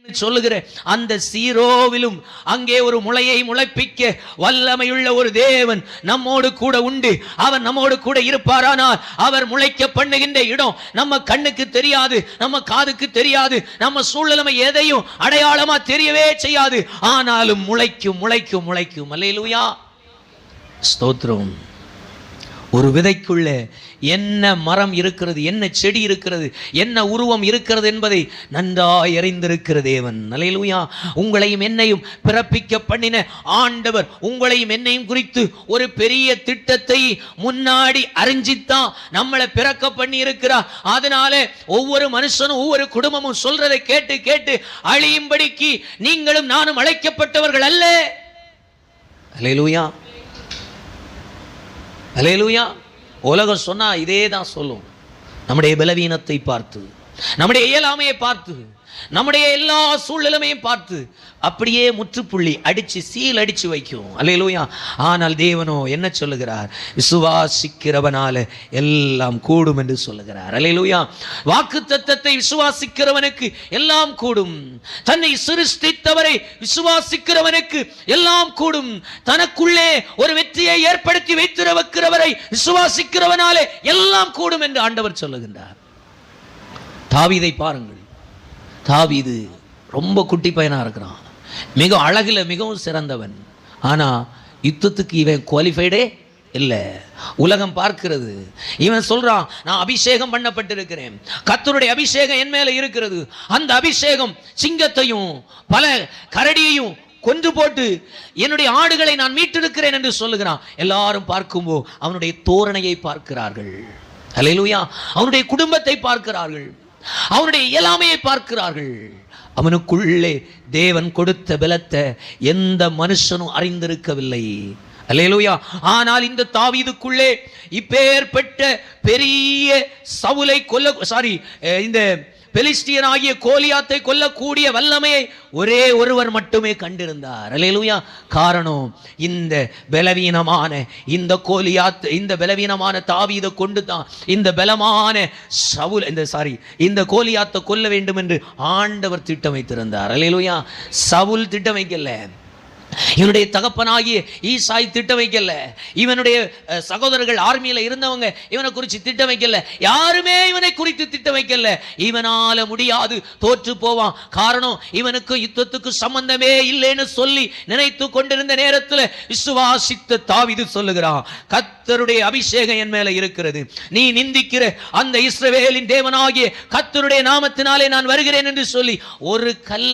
சொல்லுகிற அந்த சீரோவிலும் அங்கே ஒரு முளையை முளைப்பிக்க வல்லமையுள்ள ஒரு தேவன் நம்மோடு கூட உண்டு. அவர் நம்மோடு கூட இருப்பாரானால் அவர் முளைக்க பண்ணுகின்ற இடம் நம்ம கண்ணுக்கு தெரியாது, நம்ம காதுக்கு தெரியாது, நம்ம சூழ்நிலை எதையும் அடையாளமா தெரியவே செய்யாது. ஆனாலும் முளைக்கும் முளைக்கும் முளைக்கும். அல்லேலூயா, ஸ்தோத்திரம். ஒரு விதைக்குள்ள என்ன மரம் இருக்கிறது, என்ன செடி இருக்கிறது, என்ன உருவம் இருக்கிறது என்பதை நன்றாய் அறிந்திருக்கிற தேவன். அல்லேலூயா. உங்களையும் என்னையும் பிறப்பிக்க பண்ணின ஆண்டவர் உங்களையும் என்னையும் குறித்து ஒரு பெரிய திட்டத்தை முன்னாடி அறிஞ்சித்தான் நம்மளை பிறக்க பண்ணி இருக்கிறார். அதனால ஒவ்வொரு மனுஷனும் ஒவ்வொரு குடும்பமும் சொல்றதை கேட்டு கேட்டு அழியும்படிக்கு நீங்களும் நானும் அழைக்கப்பட்டவர்கள் அல்ல. அல்லேலூயா, அல்லேலூயா. உலகம் சொன்னா இதே தான் சொல்லும். நம்முடைய பலவீனத்தை பார்த்து, நம்முடைய இயலாமையை பார்த்து, நம்முடைய எல்லா சூழ்நிலைமையும் பார்த்து அப்படியே முற்றுப்புள்ளி அடிச்சு சீல் அடிச்சு வைக்கும். அல்லேலூயா. ஆனால் தேவனோ என்ன சொல்லுகிறார்? விசுவாசிக்கிறவனால எல்லாம் கூடும் என்று சொல்லுகிறார். அல்லேலூயா. வாக்குத்தத்தத்தை விசுவாசிக்கிறவனுக்கு எல்லாம் கூடும். தன்னை சிருஷ்டித்தவரை விசுவாசிக்கிறவனுக்கு எல்லாம் கூடும். தனக்குள்ளே ஒரு வெற்றியை ஏற்படுத்தி வைத்திருக்கிறவரை விசுவாசிக்கிறவனாலே எல்லாம் கூடும் என்று ஆண்டவர் சொல்லுகின்றார். தாவீதை பாருங்கள். தாவீது ரொம்ப குட்டி பையனா இருக்கிறான், மிக அழகுல மிகவும் சிறந்தவன். ஆனா யுத்தத்துக்கு இவன் குவாலிஃபைடே இல்லை. உலகம் பார்க்கிறது. இவன் சொல்றான், நான் அபிஷேகம் பண்ணப்பட்டிருக்கிறேன், கர்த்தருடைய அபிஷேகம் என் மேல இருக்கிறது. அந்த அபிஷேகம் சிங்கத்தையும் பல கரடியையும் கொன்று போட்டு என்னுடைய ஆடுகளை நான் மீட்டிருக்கிறேன் என்று சொல்லுகிறான். எல்லாரும் பார்க்கும்போது அவனுடைய தோரணையை பார்க்கிறார்கள். அல்லேலூயா. அவனுடைய குடும்பத்தை பார்க்கிறார்கள், அவனுடைய இயலாமையை பார்க்கிறார்கள். அவனுக்குள்ளே தேவன் கொடுத்த பலத்தை எந்த மனுஷனும் அறிந்திருக்கவில்லை. அல்லேலூயா. ஆனால் இந்த தாவீதுக்குள்ளே இப்பேற்பட்ட பெரிய சவுலை இந்த பெலிஸ்தியன் ஆகிய கோலியாத்தை கொல்லக்கூடிய வல்லமையை ஒரே ஒருவர் மட்டுமே கண்டிருந்தார். அல்லேலூயா. காரணம், இந்த பலவீனமான இந்த கோலியாத், இந்த பலவீனமான தாவீதை கொண்டு தான் இந்த பலமான சவுல் இந்த கோலியாத்தை கொல்ல வேண்டும் என்று ஆண்டவர் திட்டம் வைத்திருந்தார். அல்லேலூயா. சவுல் திட்டம் வைக்கல, இவனுடைய தகப்பனாகிய ஈசாய் திட்டம் வைக்கல, இவனுடைய சகோதரர்கள் ஆர்மியில இருந்தவங்க இவனை குறித்து திட்டம் வைக்கல, யாருமே இவனை குறித்து திட்டம் வைக்கல. இவனால முடியாது, தோற்று போவான். காரணம், இவனுக்கு யுத்தத்துக்கு சம்பந்தமே இல்லைன்னு சொல்லி நினைத்து கொண்டிருந்த நேரத்தில் விசுவாசித்த தாவீது சொல்லுகிறான், கர்த்தருடைய அபிஷேகம் என் மேல இருக்கிறது, நீ நிந்திக்கிற அந்த இஸ்ரவேலின் தேவனாகிய கர்த்தருடைய நாமத்தினாலே நான் வருகிறேன் என்று சொல்லி ஒரு கல்